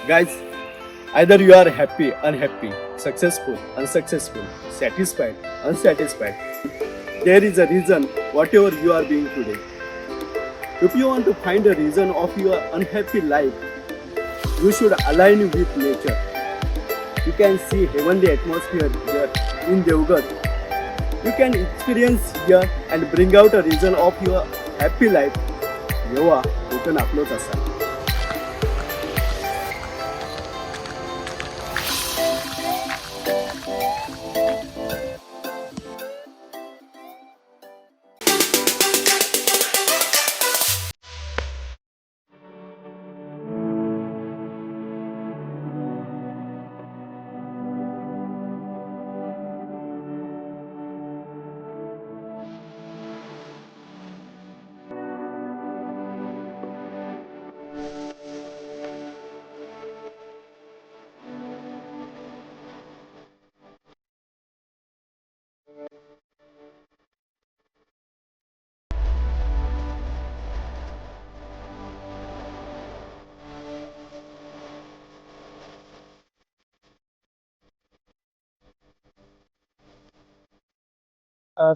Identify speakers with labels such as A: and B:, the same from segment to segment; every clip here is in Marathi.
A: Guys, either you are happy, unhappy, successful, unsuccessful, satisfied, unsatisfied. There is a reason whatever you are being today. If you want to find a reason of your unhappy life, you should align with nature. You can see heavenly atmosphere here in Jagभर. You can experience here and bring out a reason of your happy life. जेव्हा कोकण आपलंच असा.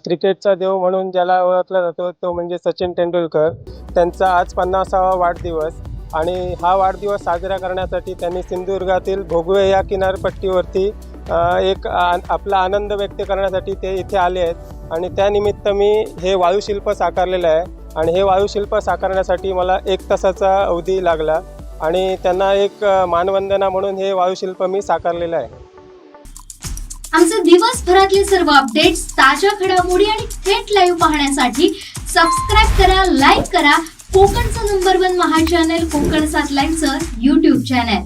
B: क्रिकेटचा देव म्हणून ज्याला ओळखला जातो तो म्हणजे सचिन तेंडुलकर. त्यांचा आज 50वा वाढदिवस आणि हा वाढदिवस साजरा करण्यासाठी त्यांनी सिंधुदुर्गातील भोगवे या किनारपट्टीवरती आपला आनंद व्यक्त करण्यासाठी ते इथे आले आहेत आणि त्यानिमित्त मी हे वाळूशिल्प साकारलेलं आहे आणि हे वाळूशिल्प साकारण्यासाठी मला 1 तासाचा अवधी लागला आणि त्यांना एक मानवंदना म्हणून हे वाळूशिल्प मी साकारलेलं आहे.
C: आमचे दिवसभरातले सर्व अपडेट्स, ताज्या घडामोडी आणि थेट लाईव्ह पाहण्यासाठी सबस्क्राईब करा, लाईक करा कोकणचं नंबर 1 महा चॅनल कोकणसाद लाईव्हचं YouTube चॅनल.